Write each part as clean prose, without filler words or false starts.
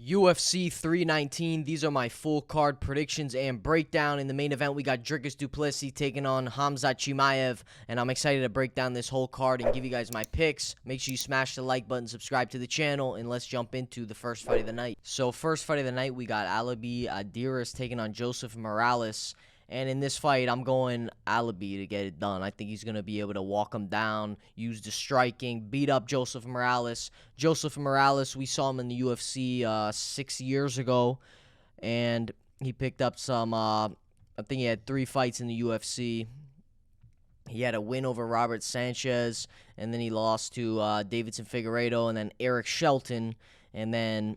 UFC 319. These are my full card predictions and breakdown. In the main event, we got Dricus du Plessis taking on Hamzat Chimaev, and I'm excited to break down this whole card and give you guys my picks. Make sure you smash the like button, subscribe to the channel, and let's jump into the first fight of the night. So first fight of the night, we got Idiris taking on Joseph Morales. And in this fight, I'm going Alibi to get it done. I think he's going to be able to walk him down, use the striking, beat up Joseph Morales. Joseph Morales, we saw him in the UFC 6 years ago, and he picked up some, I think he had 3 fights in the UFC. He had a win over Robert Sanchez, and then he lost to Davidson Figueiredo and then Eric Shelton, and then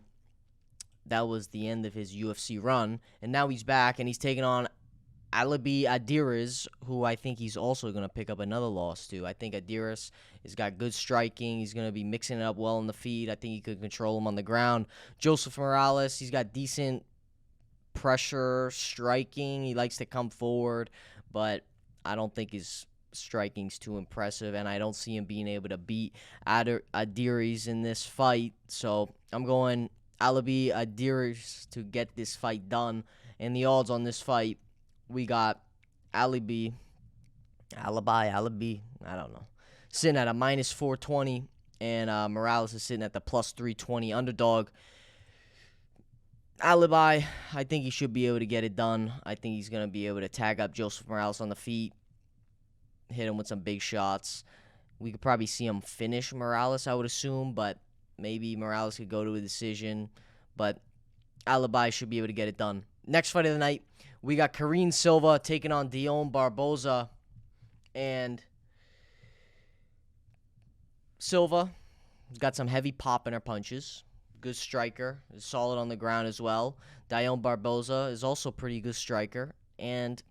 that was the end of his UFC run. And now he's back, and he's taking on Alibi Idiris, who I think he's also going to pick up another loss to. I think Idiris has got good striking. He's going to be mixing it up well on the feet. I think he could control him on the ground. Joseph Morales, he's got decent pressure striking. He likes to come forward, but I don't think his striking's too impressive, and I don't see him being able to beat Idiris in this fight. So I'm going Alibi Idiris to get this fight done. And the odds on this fight, we got Alibi, I don't know, sitting at a minus 420, and Morales is sitting at the plus 320 underdog. Alibi, I think he should be able to get it done. I think he's going to be able to tag up Joseph Morales on the feet, hit him with some big shots. We could probably see him finish Morales, I would assume, but maybe Morales could go to a decision, but Alibi should be able to get it done. Next fight of the night, we got Silva taking on Barboza, and Silva got some heavy pop in her punches. Good striker, is solid on the ground as well. Barboza is also a pretty good striker, and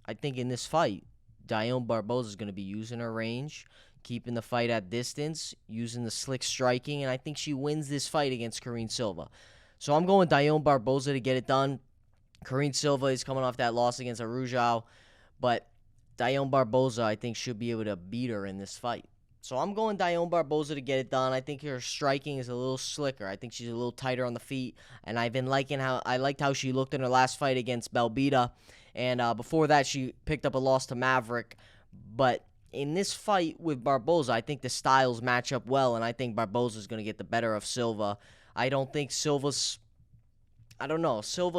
I think in this fight, Barboza is going to be using her range, keeping the fight at distance, using the slick striking, and I think she wins this fight against Silva. So I'm going Barboza to get it done. Silva is coming off that loss against Arujao, but Barboza, I think, should be able to beat her in this fight. So I'm going Barboza to get it done. I think her striking is a little slicker. I think she's a little tighter on the feet, and I liked how she looked in her last fight against Belbita, and before that she picked up a loss to Maverick. But in this fight with Barboza, I think the styles match up well, and I think Barboza is going to get the better of Silva. I don't think Silva,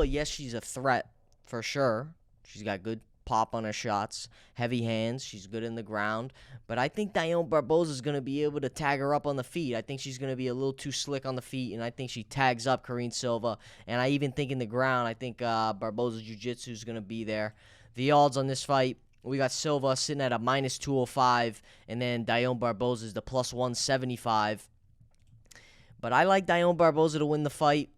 yes, she's a threat for sure. She's got good pop on her shots, heavy hands. She's good in the ground. But I think Barboza is going to be able to tag her up on the feet. I think she's going to be a little too slick on the feet, and I think she tags up Silva. And I even think in the ground, I think Barboza's jiu-jitsu is going to be there. The odds on this fight, we got Silva sitting at a minus 205, and then Barboza is the plus 175. But I like Barboza to win the fight.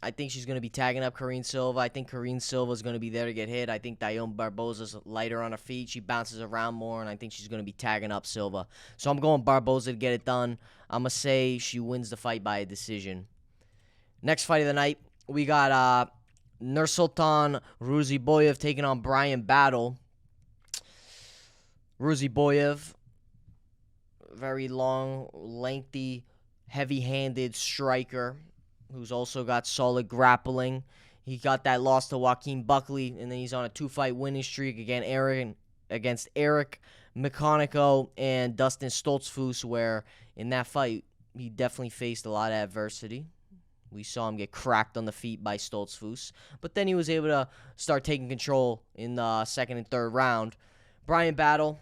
I think she's going to be tagging up Silva. I think Silva is going to be there to get hit. I think Barboza's lighter on her feet. She bounces around more, and I think she's going to be tagging up Silva. So I'm going Barboza to get it done. I'm going to say she wins the fight by a decision. Next fight of the night, we got Nursultan Ruziboev taking on Bryan Battle. Ruziboev, very long, lengthy, heavy-handed striker who's also got solid grappling. He got that loss to Joaquin Buckley, and then he's on a 2-fight winning streak against Eric Mechanico and Dustin Stoltzfus, where in that fight, he definitely faced a lot of adversity. We saw him get cracked on the feet by Stoltzfus, but then he was able to start taking control in the second and third round. Bryan Battle,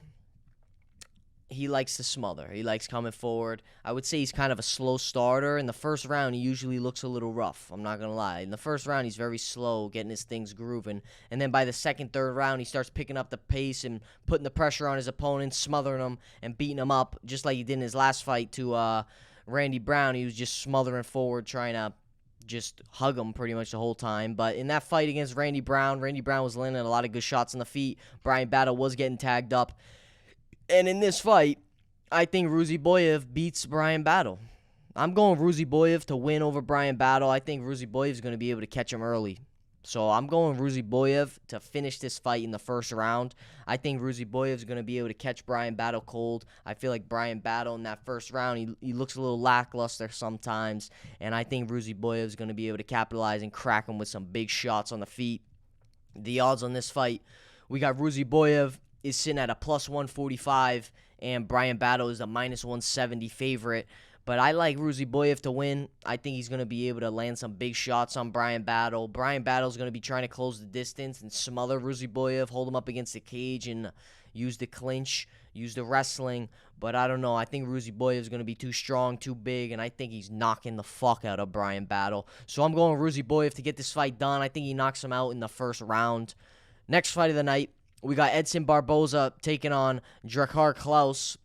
he likes to smother. He likes coming forward. I would say he's kind of a slow starter. In the first round, he usually looks a little rough. I'm not going to lie. In the first round, he's very slow, getting his things grooving. And then by the second, third round, he starts picking up the pace and putting the pressure on his opponent, smothering him and beating him up, just like he did in his last fight to Randy Brown. He was just smothering forward, trying to just hug him pretty much the whole time. But in that fight against Randy Brown was landing a lot of good shots on the feet. Bryan Battle was getting tagged up. And in this fight, I think Ruziboev beats Bryan Battle. I'm going Ruziboev to win over Bryan Battle. I think Ruziboev is going to be able to catch him early. So I'm going Ruziboev to finish this fight in the first round. I think Ruziboev is going to be able to catch Bryan Battle cold. I feel like Bryan Battle in that first round, he looks a little lackluster sometimes. And I think Ruziboev is going to be able to capitalize and crack him with some big shots on the feet. The odds on this fight, we got Ruziboev is sitting at a plus 145, and Bryan Battle is a minus 170 favorite. But I like Ruziboev to win. I think he's going to be able to land some big shots on Bryan Battle. Bryan Battle is going to be trying to close the distance and smother Ruziboev, hold him up against the cage, and use the clinch, use the wrestling. But I don't know. I think Ruziboev is going to be too strong, too big, and I think he's knocking the fuck out of Bryan Battle. So I'm going Ruziboev to get this fight done. I think he knocks him out in the first round. Next fight of the night, we got Edson Barboza taking on Drakkar Klose.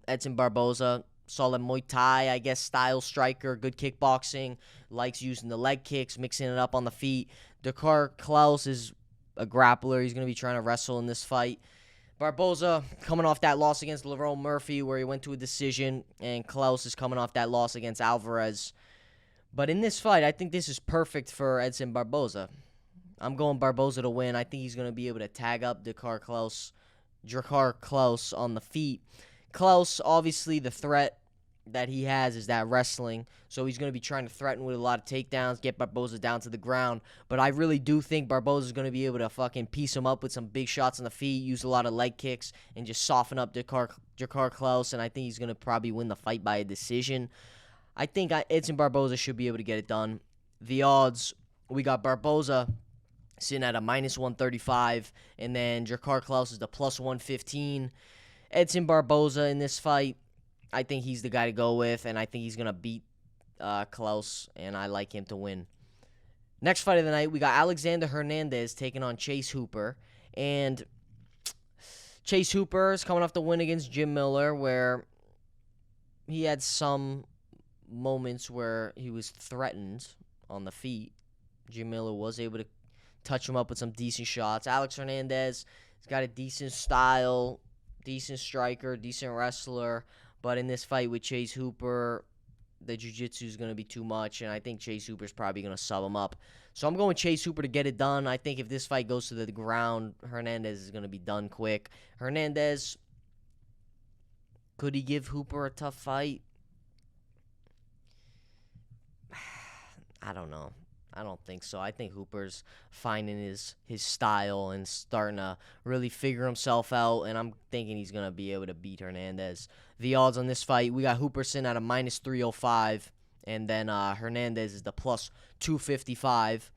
Edson Barboza, solid Muay Thai, I guess, style striker, good kickboxing, likes using the leg kicks, mixing it up on the feet. Drakkar Klose is a grappler. He's going to be trying to wrestle in this fight. Barboza coming off that loss against Lerone Murphy where he went to a decision, and Klose is coming off that loss against Alvarez. But in this fight, I think this is perfect for Edson Barboza. I'm going Barboza to win. I think he's going to be able to tag up Drakkar Klose on the feet. Klose, obviously, the threat that he has is that wrestling. So he's going to be trying to threaten with a lot of takedowns, get Barboza down to the ground. But I really do think Barboza is going to be able to fucking piece him up with some big shots on the feet, use a lot of leg kicks, and just soften up Drakkar Klose. And I think he's going to probably win the fight by a decision. I think Edson Barboza should be able to get it done. The odds, we got Barboza sitting at a minus 135, and then Drakkar Klose is the plus 115. Edson Barboza in this fight, I think he's the guy to go with, and I think he's going to beat Klose, and I like him to win. Next fight of the night, we got Alexander Hernandez taking on Chase Hooper, and Chase Hooper is coming off the win against Jim Miller, where he had some moments where he was threatened on the feet. Jim Miller was able to touch him up with some decent shots. Alex Hernandez has got a decent style, decent striker, decent wrestler. But in this fight with Chase Hooper, the jiu-jitsu is going to be too much, and I think Chase Hooper is probably going to sub him up. So I'm going Chase Hooper to get it done. I think if this fight goes to the ground, Hernandez is going to be done quick. Hernandez, could he give Hooper a tough fight? I don't know. I don't think so. I think Hooper's finding his style and starting to really figure himself out, and I'm thinking he's going to be able to beat Hernandez. The odds on this fight, we got Hooper sitting at a minus 305, and then Hernandez is the plus 255.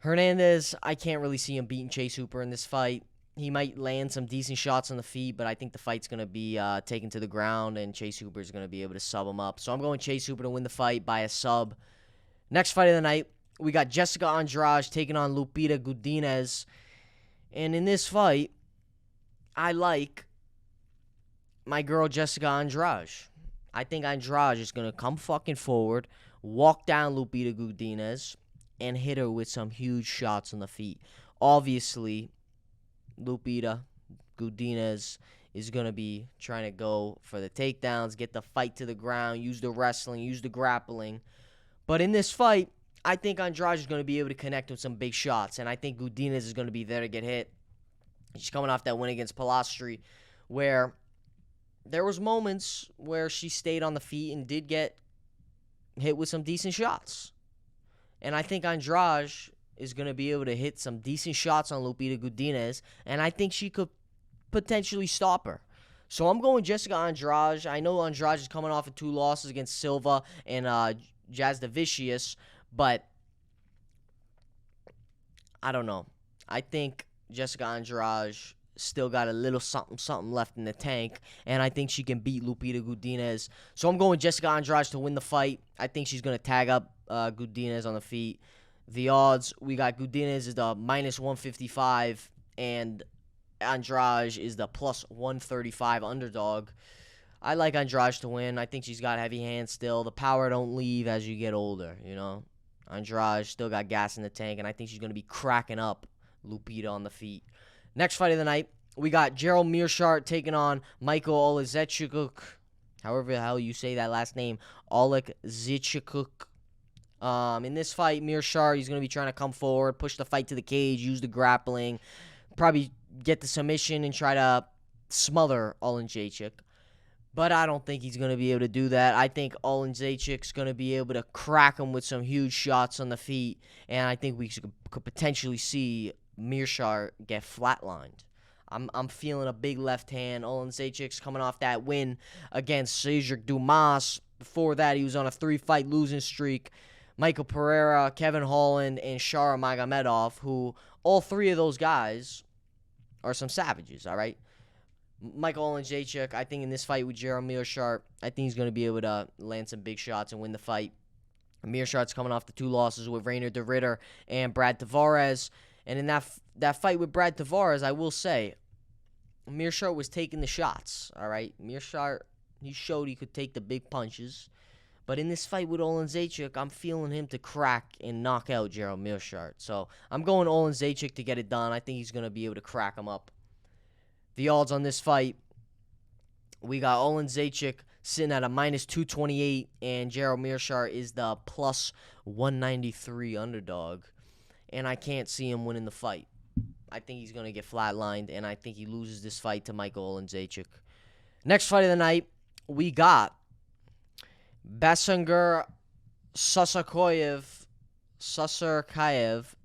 Hernandez, I can't really see him beating Chase Hooper in this fight. He might land some decent shots on the feet, but I think the fight's going to be taken to the ground, and Chase Hooper is going to be able to sub him up. So I'm going Chase Hooper to win the fight by a sub. Next fight of the night, we got Jessica Andrade taking on Lupita Godinez. And in this fight, I like my girl Jessica Andrade. I think Andrade is going to come fucking forward, walk down Lupita Godinez, and hit her with some huge shots on the feet. Obviously, Lupita Godinez is going to be trying to go for the takedowns, get the fight to the ground, use the wrestling, use the grappling. But in this fight, I think Andrade is going to be able to connect with some big shots, and I think Godinez is going to be there to get hit. She's coming off that win against Plessis, where there was moments where she stayed on the feet and did get hit with some decent shots. And I think Andrade is going to be able to hit some decent shots on Lupita Godinez, and I think she could potentially stop her. So I'm going Jessica Andrade. I know Andrade is coming off of 2 losses against Silva and Jasdavicius, but I don't know. I think Jessica Andrade still got a little something left in the tank, and I think she can beat Lupita Godinez. So I'm going Jessica Andrade to win the fight. I think she's going to tag up Godinez on the feet. The odds, we got Godinez is the minus 155, and Andrade is the plus 135 underdog. I like Andrade to win. I think she's got heavy hands still. The power don't leave as you get older, you know. Andrade still got gas in the tank, and I think she's going to be cracking up Lupita on the feet. Next fight of the night, we got Gerald Meerschaert taking on Michael Oleksiejczuk. However the hell you say that last name, Oleksiejczuk. In this fight, Meerschaert, he's going to be trying to come forward, push the fight to the cage, use the grappling, probably get the submission and try to smother Oleksiejczuk. But I don't think he's going to be able to do that. I think Oleksiejczuk's going to be able to crack him with some huge shots on the feet, and I think we could potentially see Meerschaert get flatlined. I'm feeling a big left hand. Oleksiejczuk's coming off that win against Cedric Dumas. Before that, he was on a 3-fight losing streak. Michael Pereira, Kevin Holland, and Shara Magomedov, who all three of those guys are some savages, all right? Michael Oleksiejczuk, I think in this fight with Gerald Meerschaert, I think he's going to be able to land some big shots and win the fight. Meerschaert's coming off the 2 losses with Rainer de Ritter and Brad Tavares. And in that fight with Brad Tavares, I will say, Meerschaert was taking the shots, all right? Meerschaert, he showed he could take the big punches. But in this fight with Oleksiejczuk, I'm feeling him to crack and knock out Gerald Meerschaert. So I'm going Oleksiejczuk to get it done. I think he's going to be able to crack him up. The odds on this fight, we got Oleksiejczuk sitting at a -228, and Gerald Meerschaert is the +193 underdog. And I can't see him winning the fight. I think he's going to get flatlined, and I think he loses this fight to Michael Oleksiejczuk. Next fight of the night, we got Basengar Susurkaev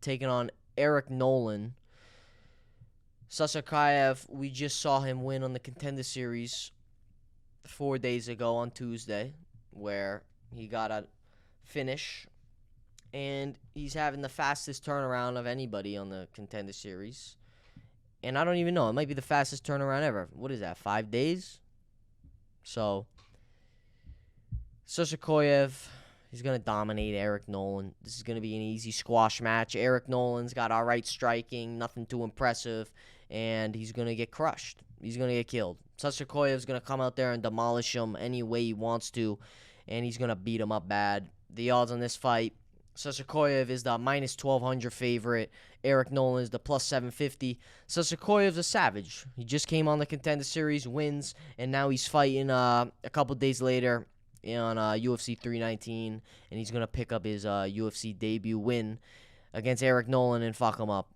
taking on Eric Nolan. Susurkaev, we just saw him win on the Contender Series 4 days ago on Tuesday, where he got a finish. And he's having the fastest turnaround of anybody on the Contender Series. And I don't even know. It might be the fastest turnaround ever. What is that, 5 days? So, Susurkaev, he's going to dominate Eric Nolan. This is going to be an easy squash match. Eric Nolan's got all right striking, nothing too impressive, and he's going to get crushed. He's going to get killed. Susurkaev's going to come out there and demolish him any way he wants to, and he's going to beat him up bad. The odds on this fight, Susurkaev is the -1,200 favorite. Eric Nolan is the +750. Susurkaev's a savage. He just came on the Contender Series, wins, and now he's fighting a couple days later on UFC 319, and he's going to pick up his UFC debut win against Eric Nolan and fuck him up.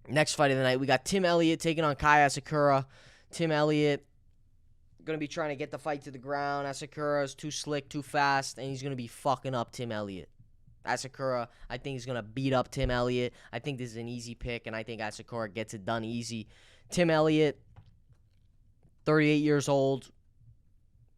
Next fight of the night, we got Tim Elliott taking on Kai Asakura. Tim Elliott going to be trying to get the fight to the ground. Asakura is too slick, too fast, and he's going to be fucking up Tim Elliott. Asakura, I think, is going to beat up Tim Elliott. I think this is an easy pick, and I think Asakura gets it done easy. Tim Elliott, 38 years old,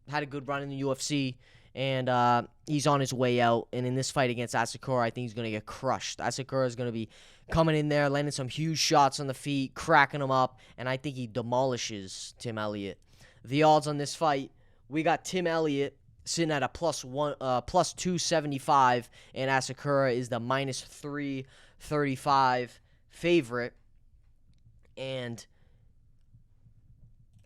had a good run in the UFC, and he's on his way out. And in this fight against Asakura, I think he's going to get crushed. Asakura is going to be coming in there, landing some huge shots on the feet, cracking him up, and I think he demolishes Tim Elliott. The odds on this fight, we got Tim Elliott sitting at a +275, and Asakura is the -335 favorite. And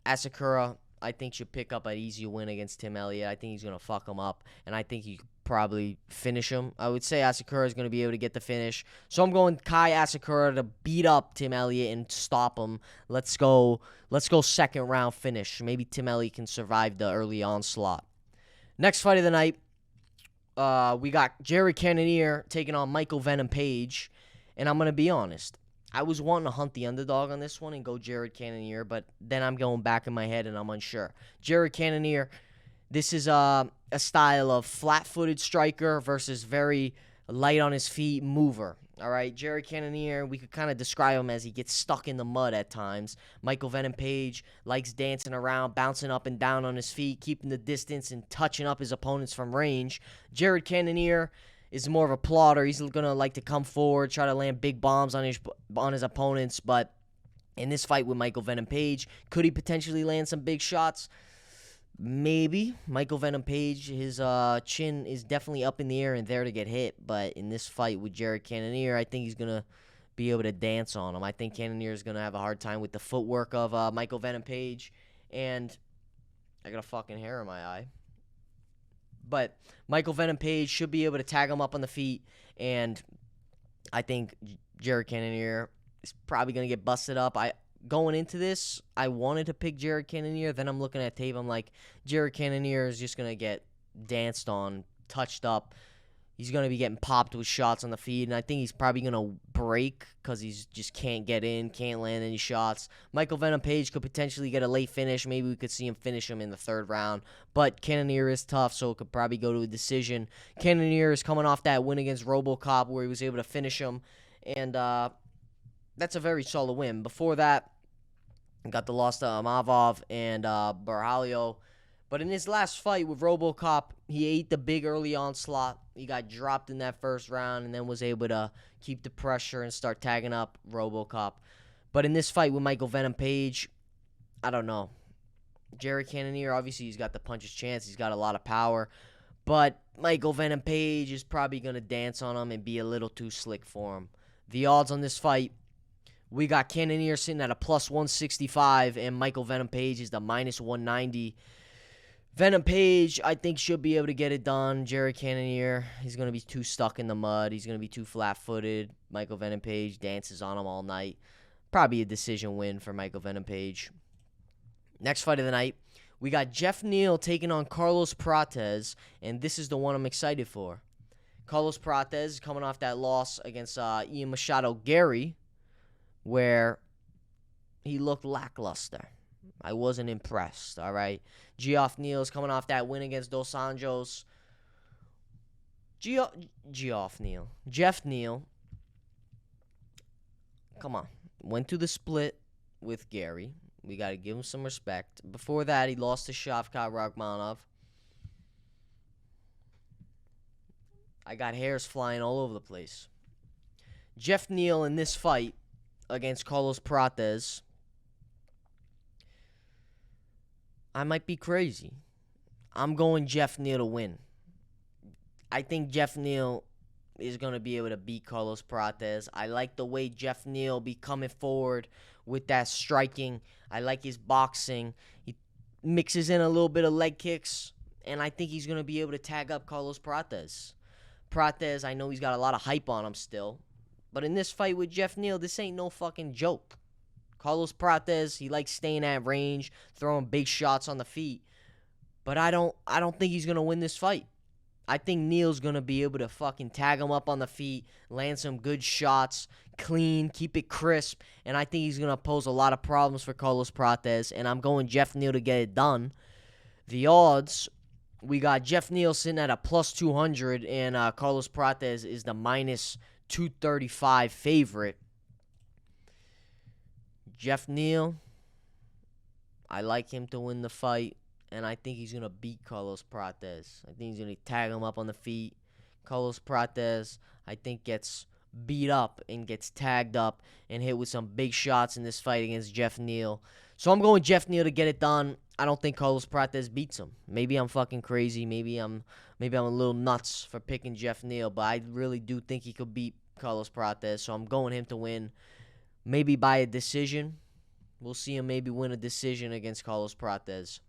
Asakura, I think, should pick up an easy win against Tim Elliott. I think he's going to fuck him up, and I think he could probably finish him. I would say Asakura is going to be able to get the finish. So I'm going Kai Asakura to beat up Tim Elliott and stop him. Let's go second round finish. Maybe Tim Elliott can survive the early onslaught. Next fight of the night, we got Jared Cannonier taking on Michael Venom Page. And I'm going to be honest, I was wanting to hunt the underdog on this one and go Jared Cannonier, but then I'm going back in my head and I'm unsure. Jared Cannonier, this is a style of flat-footed striker versus very light on his feet mover. All right, Jared Cannonier, we could kind of describe him as he gets stuck in the mud at times. Michael Venom Page likes dancing around, bouncing up and down on his feet, keeping the distance and touching up his opponents from range. Jared Cannonier is more of a plotter. He's going to like to come forward, try to land big bombs on his opponents. But in this fight with Michael Venom Page, could he potentially land some big shots? Maybe. Michael Venom Page, his chin is definitely up in the air and there to get hit. But in this fight with Jared Cannonier, I think he's going to be able to dance on him. I think Cannonier is going to have a hard time with the footwork of Michael Venom Page. And I got a fucking hair in my eye. But Michael Venom Page should be able to tag him up on the feet. And I think Jared Cannonier is probably going to get busted up. Going into this, I wanted to pick Jared Cannonier. Then I'm looking at tape. I'm like, Jared Cannonier is just going to get danced on, touched up. He's going to be getting popped with shots on the feet, and I think he's probably going to break because he just can't get in, can't land any shots. Michael Venom Page could potentially get a late finish. Maybe we could see him finish him in the 3rd round. But Cannonier is tough, so it could probably go to a decision. Cannonier is coming off that win against RoboCop where he was able to finish him, and that's a very solid win. Before that, got the loss to Mavov and Barhalio. But in his last fight with RoboCop, he ate the big early onslaught. He got dropped in that 1st round and then was able to keep the pressure and start tagging up RoboCop. But in this fight with Michael Venom Page, I don't know. Jerry Cannonier, obviously, he's got the puncher's chance. He's got a lot of power. But Michael Venom Page is probably going to dance on him and be a little too slick for him. The odds on this fight, we got Cannonier sitting at a plus 165, and Michael Venom Page is the minus 190. Venom Page, I think, should be able to get it done. Jerry Cannonier, he's going to be too stuck in the mud. He's going to be too flat-footed. Michael Venom Page dances on him all night. Probably a decision win for Michael Venom Page. Next fight of the night, we got Jeff Neal taking on Carlos Prates, and this is the one I'm excited for. Carlos Prates coming off that loss against Ian Machado Gary, where he looked lackluster. I wasn't impressed, all right? Geoff Neal's coming off that win against Dos Anjos. Jeff Neal, come on. Went to the split with Gary. We got to give him some respect. Before that, he lost to Shavkat Rakhmonov. I got hairs flying all over the place. Jeff Neal in this fight against Carlos Prates, I might be crazy. I'm going Jeff Neal to win. I think Jeff Neal is going to be able to beat Carlos Prates. I like the way Jeff Neal be coming forward with that striking. I like his boxing. He mixes in a little bit of leg kicks, and I think he's going to be able to tag up Carlos Prates. Prates, I know he's got a lot of hype on him still, but in this fight with Jeff Neal, this ain't no fucking joke. Carlos Prates, he likes staying at range, throwing big shots on the feet. But I don't think he's going to win this fight. I think Neal's going to be able to fucking tag him up on the feet, land some good shots, clean, keep it crisp, and I think he's going to pose a lot of problems for Carlos Prates, and I'm going Jeff Neal to get it done. The odds, we got Jeff Neal sitting at a plus 200, and Carlos Prates is the minus 235 favorite. Jeff Neal, I like him to win the fight, and I think he's going to beat Carlos Prates. I think he's going to tag him up on the feet. Carlos Prates, I think, gets beat up and gets tagged up and hit with some big shots in this fight against Jeff Neal. So I'm going Jeff Neal to get it done. I don't think Carlos Prates beats him. Maybe I'm fucking crazy. Maybe I'm a little nuts for picking Jeff Neal, but I really do think he could beat Carlos Prates, so I'm going him to win. Maybe by a decision. We'll see him maybe win a decision against Carlos Prates.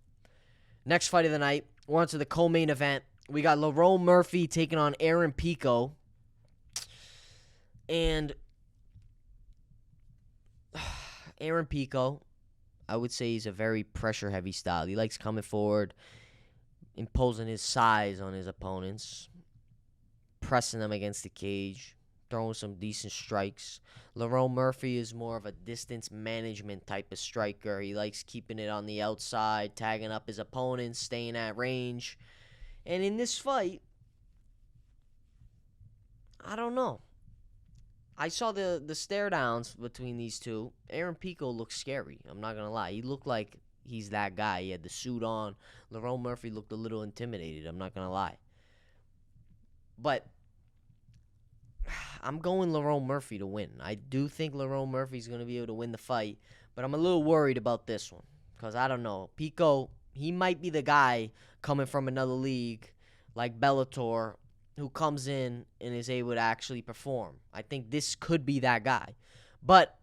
Next fight of the night, we're on to the co-main event. We got Lerone Murphy taking on Aaron Pico. And Aaron Pico, I would say he's a very pressure-heavy style. He likes coming forward, imposing his size on his opponents, pressing them against the cage, throwing some decent strikes. Lerone Murphy is more of a distance management type of striker. He likes keeping it on the outside, tagging up his opponents, staying at range. And in this fight, I don't know. I saw the stare downs between these two. Aaron Pico looked scary. I'm not going to lie. He looked like he's that guy. He had the suit on. Lerone Murphy looked a little intimidated. I'm not going to lie. But I'm going Lerone Murphy to win. I do think Lerone Murphy's going to be able to win the fight, but I'm a little worried about this one because I don't know. Pico, he might be the guy coming from another league like Bellator who comes in and is able to actually perform. I think this could be that guy. But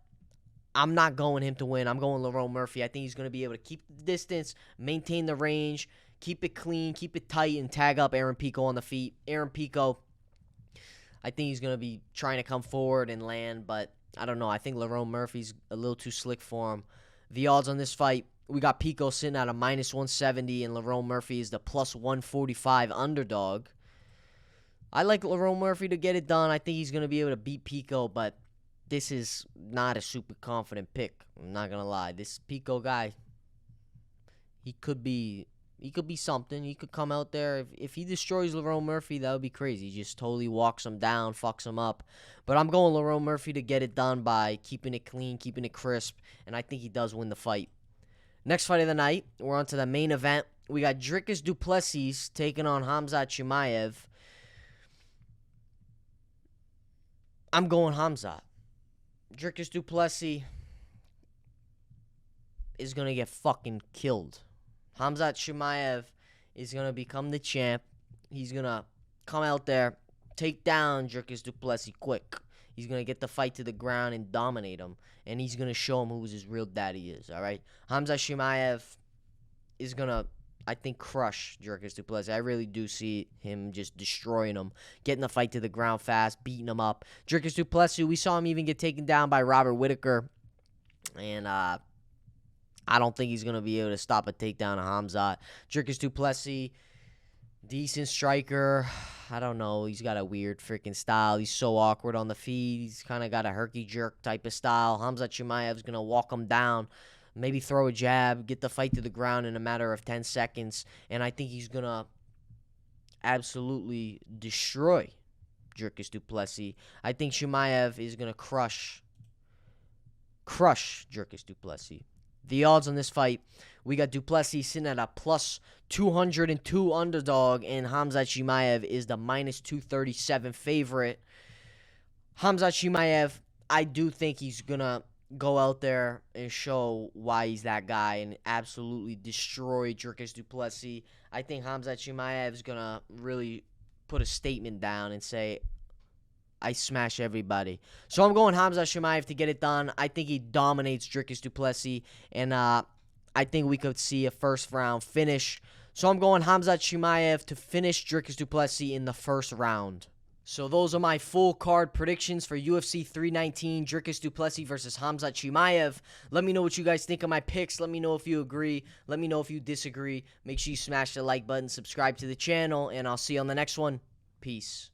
I'm not going him to win. I'm going Lerone Murphy. I think he's going to be able to keep the distance, maintain the range, keep it clean, keep it tight, and tag up Aaron Pico on the feet. Aaron Pico, I think he's going to be trying to come forward and land, but I don't know. I think Lerone Murphy's a little too slick for him. The odds on this fight, we got Pico sitting at a minus 170, and Lerone Murphy is the plus 145 underdog. I like Lerone Murphy to get it done. I think he's going to be able to beat Pico, but this is not a super confident pick. I'm not going to lie. This Pico guy, he could be something. He could come out there. If he destroys Lerone Murphy, that would be crazy. He just totally walks him down, fucks him up. But I'm going Lerone Murphy to get it done by keeping it clean, keeping it crisp, and I think he does win the fight. Next fight of the night, we're on to the main event. We got Idiris du Plessis taking on Chimaev. I'm going Khamzat. Idiris du Plessis is going to get fucking killed. Chimaev is going to become the champ. He's going to come out there, take down Idiris du Plessis quick. He's going to get the fight to the ground and dominate him. And he's going to show him who his real daddy is, all right? Chimaev is going to, I think, crush Idiris du Plessis. I really do see him just destroying him, getting the fight to the ground fast, beating him up. Idiris du Plessis, we saw him even get taken down by Robert Whittaker. And I don't think he's going to be able to stop a takedown of Khamzat. Idiris du Plessis, decent striker. I don't know. He's got a weird freaking style. He's so awkward on the feet. He's kind of got a herky-jerk type of style. Chimaev's going to walk him down, maybe throw a jab, get the fight to the ground in a matter of 10 seconds. And I think he's going to absolutely destroy Idiris du Plessis. I think Chimaev is going to crush Idiris du Plessis. The odds on this fight, we got du Plessis sitting at a plus 202 underdog, and Chimaev is the minus 237 favorite. Chimaev, I do think he's going to go out there and show why he's that guy and absolutely destroy Idiris du Plessis. I think Chimaev is going to really put a statement down and say, I smash everybody. So I'm going Chimaev to get it done. I think he dominates Idiris du Plessis, and I think we could see a first-round finish. So I'm going Chimaev to finish Idiris du Plessis in the first round. So those are my full card predictions for UFC 319, Idiris du Plessis versus Chimaev. Let me know what you guys think of my picks. Let me know if you agree. Let me know if you disagree. Make sure you smash the like button, subscribe to the channel, and I'll see you on the next one. Peace.